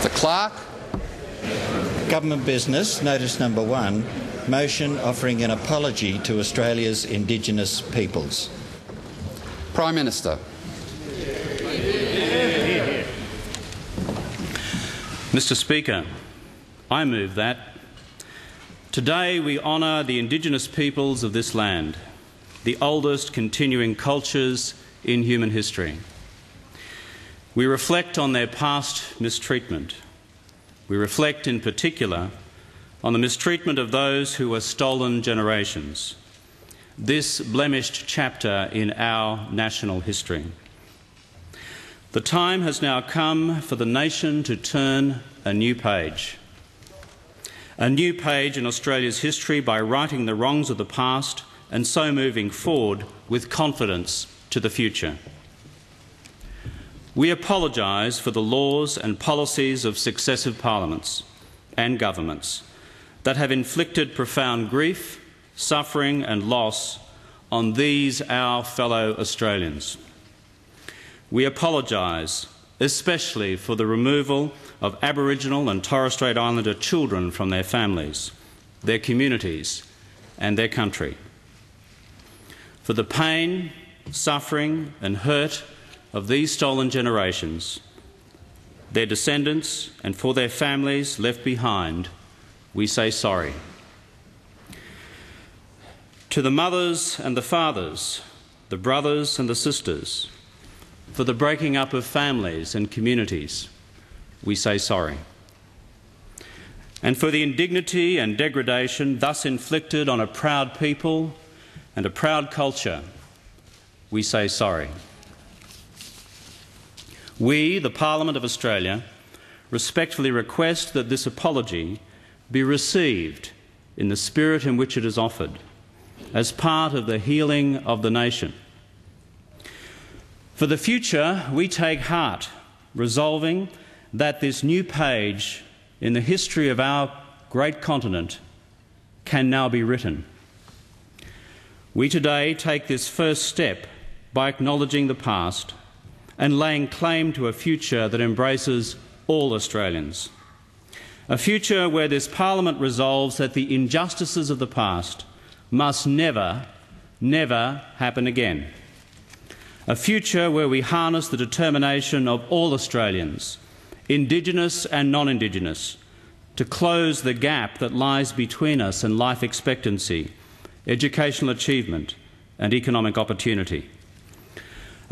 The Clerk. Government business, notice number 1, motion offering an apology to Australia's Indigenous peoples. Prime Minister. Mr Speaker, I move that today we honour the Indigenous peoples of this land, the oldest continuing cultures in human history. We reflect on their past mistreatment. We reflect in particular on the mistreatment of those who were stolen generations, this blemished chapter in our national history. The time has now come for the nation to turn a new page in Australia's history by righting the wrongs of the past and so moving forward with confidence to the future. We apologise for the laws and policies of successive parliaments and governments that have inflicted profound grief, suffering and loss on these our fellow Australians. We apologise especially for the removal of Aboriginal and Torres Strait Islander children from their families, their communities and their country, for the pain, suffering and hurt of these stolen generations, their descendants and for their families left behind. We say sorry. To the mothers and the fathers, the brothers and the sisters, for the breaking up of families and communities, we say sorry. And for the indignity and degradation thus inflicted on a proud people and a proud culture, we say sorry. We, the Parliament of Australia, respectfully request that this apology be received in the spirit in which it is offered, as part of the healing of the nation. For the future, we take heart, resolving that this new page in the history of our great continent can now be written. We today take this first step by acknowledging the past and laying claim to a future that embraces all Australians. A future where this Parliament resolves that the injustices of the past must never, never happen again. A future where we harness the determination of all Australians, Indigenous and non-Indigenous, to close the gap that lies between us and life expectancy, educational achievement and economic opportunity.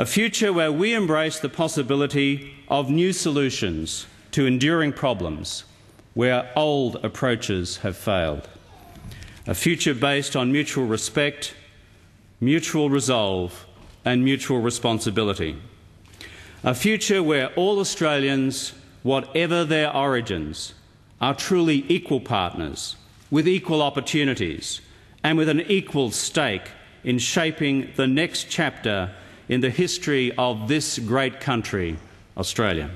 A future where we embrace the possibility of new solutions to enduring problems where old approaches have failed. A future based on mutual respect, mutual resolve and mutual responsibility. A future where all Australians, whatever their origins, are truly equal partners with equal opportunities and with an equal stake in shaping the next chapter in the history of this great country, Australia.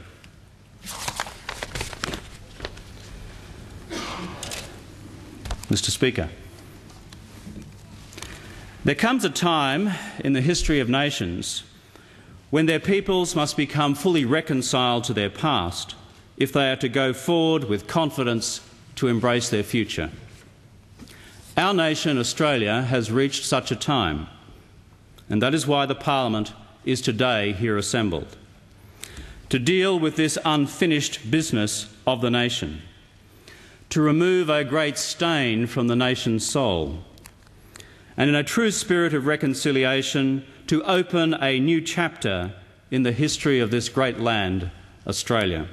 Mr Speaker, there comes a time in the history of nations when their peoples must become fully reconciled to their past if they are to go forward with confidence to embrace their future. Our nation, Australia, has reached such a time, and that is why the Parliament is today here assembled, to deal with this unfinished business of the nation, to remove a great stain from the nation's soul, and in a true spirit of reconciliation to open a new chapter in the history of this great land, Australia.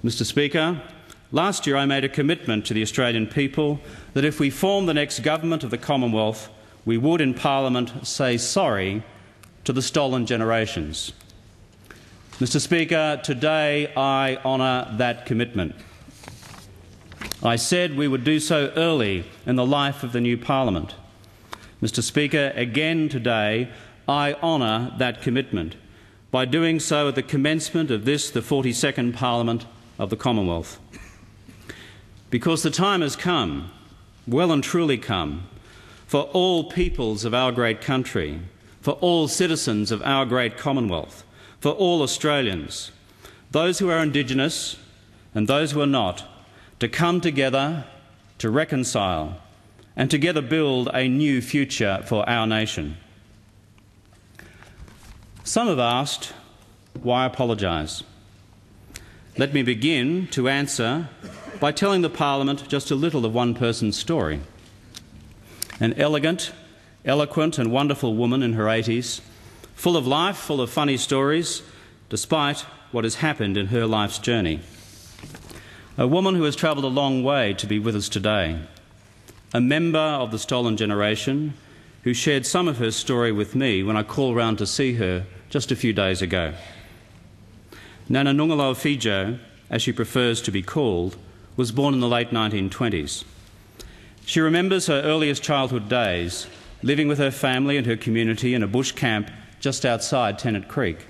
Mr Speaker, last year I made a commitment to the Australian people that if we form the next government of the Commonwealth, we would in Parliament say sorry to the stolen generations. Mr Speaker, today I honour that commitment. I said we would do so early in the life of the new Parliament. Mr Speaker, again today I honour that commitment by doing so at the commencement of this, the 42nd Parliament of the Commonwealth. Because the time has come, well and truly come, for all peoples of our great country, for all citizens of our great Commonwealth, for all Australians, those who are Indigenous and those who are not, to come together, to reconcile, and together build a new future for our nation. Some have asked, why apologise? Let me begin to answer by telling the Parliament just a little of one person's story. An elegant, eloquent and wonderful woman in her 80s, full of life, full of funny stories, despite what has happened in her life's journey. A woman who has travelled a long way to be with us today. A member of the Stolen Generation who shared some of her story with me when I called round to see her just a few days ago. Nana Nungalo-Fijo, as she prefers to be called, was born in the late 1920s. She remembers her earliest childhood days, living with her family and her community in a bush camp just outside Tennant Creek.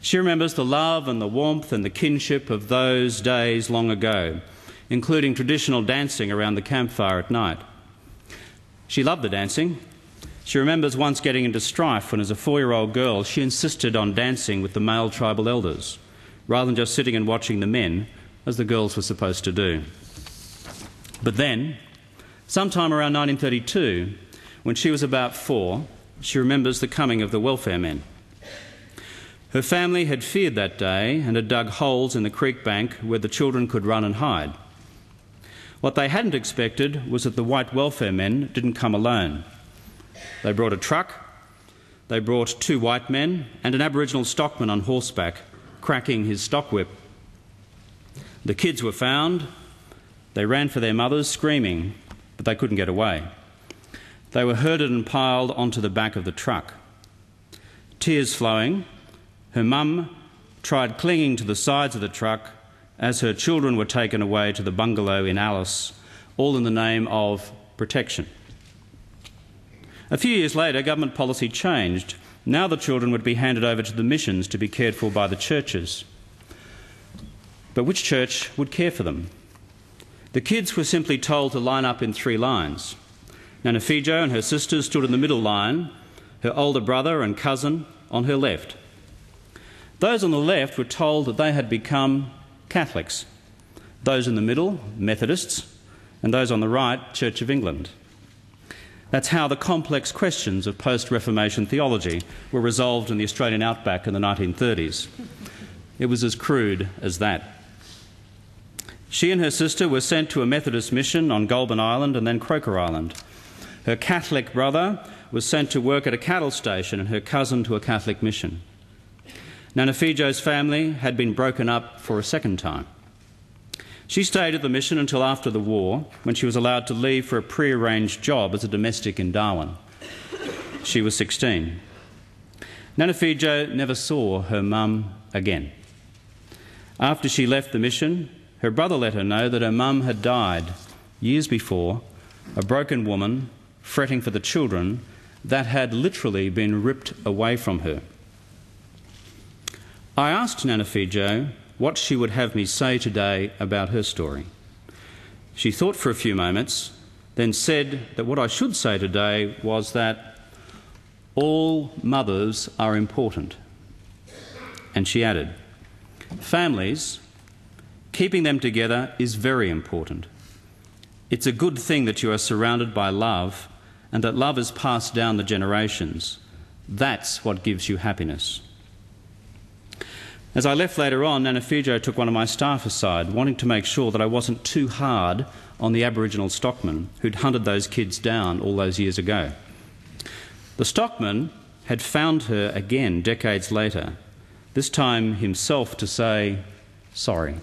She remembers the love and the warmth and the kinship of those days long ago, including traditional dancing around the campfire at night. She loved the dancing. She remembers once getting into strife when, as a 4-year-old girl, she insisted on dancing with the male tribal elders, rather than just sitting and watching the men, as the girls were supposed to do. But then, sometime around 1932, when she was about 4, she remembers the coming of the welfare men. Her family had feared that day and had dug holes in the creek bank where the children could run and hide. What they hadn't expected was that the white welfare men didn't come alone. They brought a truck, they brought 2 white men and an Aboriginal stockman on horseback, cracking his stock whip. The kids were found. They ran for their mothers, screaming, but they couldn't get away. They were herded and piled onto the back of the truck. Tears flowing, her mum tried clinging to the sides of the truck as her children were taken away to the bungalow in Alice, all in the name of protection. A few years later, government policy changed. Now the children would be handed over to the missions to be cared for by the churches. But which church would care for them? The kids were simply told to line up in 3 lines. Nana-Fijo and her sisters stood in the middle line, her older brother and cousin on her left. Those on the left were told that they had become Catholics. Those in the middle, Methodists, and those on the right, Church of England. That's how the complex questions of post-Reformation theology were resolved in the Australian outback in the 1930s. It was as crude as that. She and her sister were sent to a Methodist mission on Goulburn Island and then Croker Island. Her Catholic brother was sent to work at a cattle station and her cousin to a Catholic mission. Nana-Fijo's family had been broken up for a second time. She stayed at the mission until after the war, when she was allowed to leave for a pre-arranged job as a domestic in Darwin. She was 16. Nana-Fijo never saw her mum again. After she left the mission, her brother let her know that her mum had died years before, a broken woman, fretting for the children that had literally been ripped away from her. I asked Nana-Fijo what she would have me say today about her story. She thought for a few moments, then said that what I should say today was that all mothers are important. And she added, families, keeping them together is very important. It's a good thing that you are surrounded by love and that love is passed down the generations. That's what gives you happiness. As I left later on, Nana-Fijo took one of my staff aside, wanting to make sure that I wasn't too hard on the Aboriginal stockman who'd hunted those kids down all those years ago. The stockman had found her again decades later, this time himself to say sorry.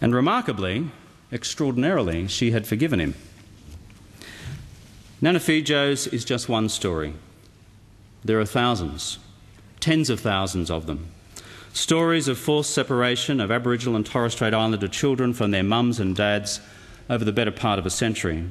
And remarkably, extraordinarily, she had forgiven him. Nana-Fijo's is just one story. There are thousands, tens of thousands of them. Stories of forced separation of Aboriginal and Torres Strait Islander children from their mums and dads over the better part of a century.